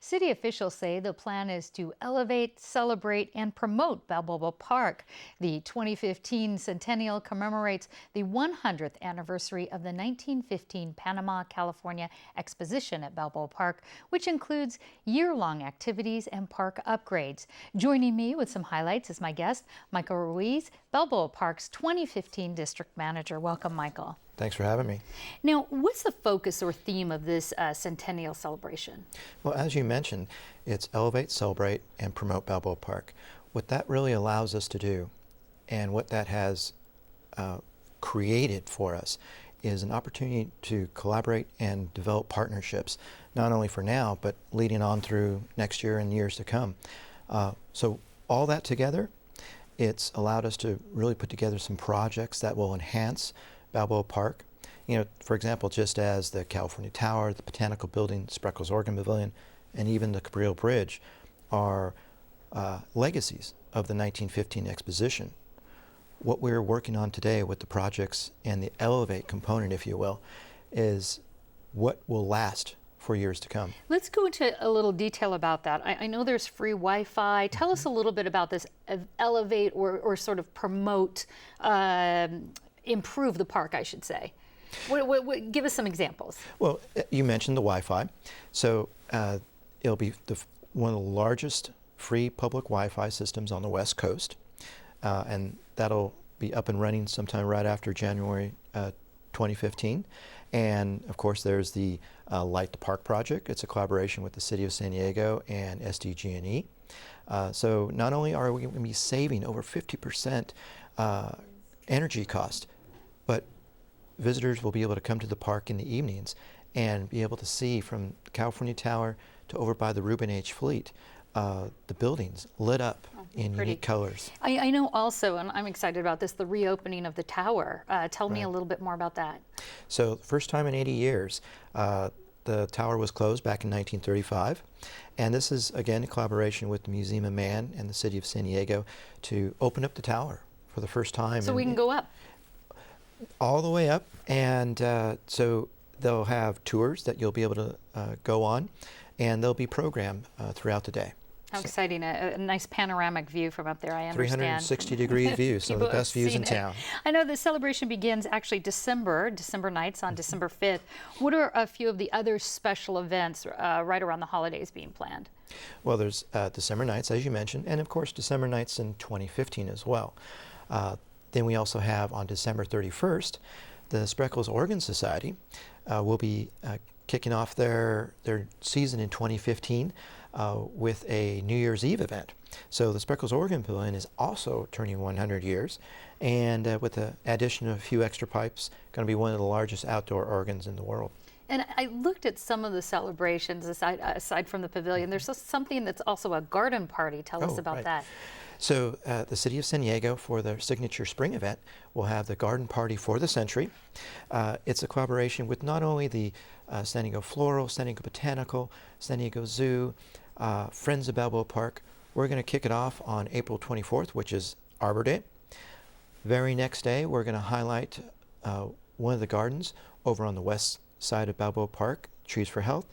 City officials say the plan is to elevate, celebrate, and promote Balboa Park. The 2015 Centennial commemorates the 100th anniversary of the 1915 Panama-California Exposition at Balboa Park, which includes year-long activities and park upgrades. Joining me with some highlights is my guest, Michael Ruiz, Balboa Park's 2015 District Manager. Welcome, Michael. Thanks for having me. Now, what's the focus or theme of this Centennial celebration? Well, as you mentioned, it's elevate, celebrate, and promote Balboa Park. What that really allows us to do, and what that has created for us, is an opportunity to collaborate and develop partnerships, not only for now, but leading on through next year and years to come. So all that together, it's allowed us to really put together some projects that will enhance Balboa Park. You know, for example, just as the California Tower, the Botanical Building, Spreckels Organ Pavilion, and even the Cabrillo Bridge are legacies of the 1915 Exposition. What we're working on today with the projects and the elevate component, if you will, is what will last for years to come. Let's go into a little detail about that. I know there's free Wi-Fi. Tell us a little bit about this elevate or sort of promote, improve the park, I should say. Give us some examples. Well, you mentioned the Wi-Fi. So it'll be one of the largest free public Wi-Fi systems on the West Coast. And that'll be up and running sometime right after January 2015. And of course, there's the Light the Park project. It's a collaboration with the City of San Diego and SDG&E. So not only are we going to be saving over 50% energy cost, but visitors will be able to come to the park in the evenings and be able to see from the California Tower to over by the Reuben H. Fleet, the buildings lit up in unique colors. I know also, and I'm excited about this, the reopening of the tower. Tell me a little bit more about that. So first time in 80 years, the tower was closed back in 1935. And this is, again, a collaboration with the Museum of Man and the City of San Diego to open up the tower for the first time. So we can go up? All the way up. And so they'll have tours that you'll be able to go on, and they'll be programmed throughout the day. How exciting, a nice panoramic view from up there, I understand. 360-degree view, some of the best views in town. I know the celebration begins actually December nights on December 5th. What are a few of the other special events right around the holidays being planned? Well, there's December nights, as you mentioned, and of course December nights in 2015 as well. Then we also have on December 31st, the Spreckels Organ Society will be kicking off their season in 2015 with a New Year's Eve event. So the Spreckels Organ Pavilion is also turning 100 years, and with the addition of a few extra pipes, going to be one of the largest outdoor organs in the world. And I looked at some of the celebrations aside from the pavilion. There's something that's also a garden party. Tell us about that. So the City of San Diego, for their signature spring event, will have the Garden Party for the Century. It's a collaboration with not only the San Diego Floral, San Diego Botanical, San Diego Zoo, Friends of Balboa Park. We're going to kick it off on April 24th, which is Arbor Day. Very next day, we're going to highlight one of the gardens over on the west side of Balboa Park, Trees for Health.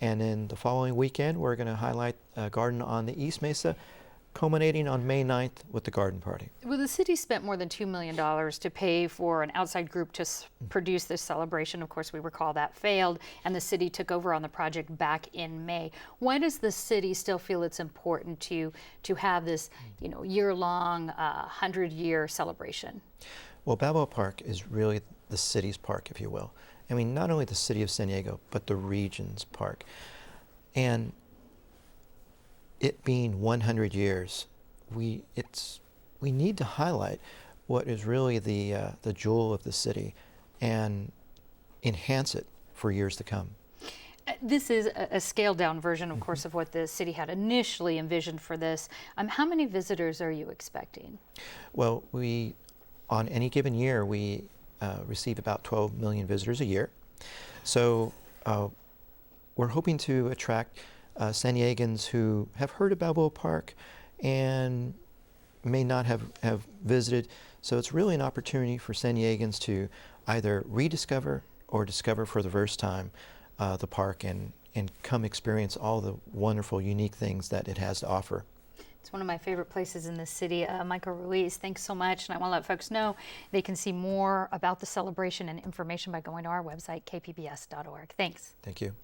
And then the following weekend, we're going to highlight a garden on the East Mesa, culminating on May 9th with the garden party. Well, the city spent more than $2 million to pay for an outside group to produce this celebration. Of course, we recall that failed, and the city took over on the project back in May. Why does the city still feel it's important to have this, year-long, 100-year celebration? Well, Balboa Park is really the city's park, if you will. I mean, not only the city of San Diego, but the region's park. And it being 100 years, we need to highlight what is really the jewel of the city and enhance it for years to come. This is a scaled-down version, of course, of what the city had initially envisioned for this. How many visitors are you expecting? Well, on any given year, we receive about 12 million visitors a year. So we're hoping to attract San Diegans who have heard of Balboa Park and may not have visited. So it's really an opportunity for San Diegans to either rediscover or discover for the first time the park and and come experience all the wonderful, unique things that it has to offer. It's one of my favorite places in the city. Michael Ruiz, thanks so much. And I want to let folks know they can see more about the celebration and information by going to our website, kpbs.org. Thanks. Thank you.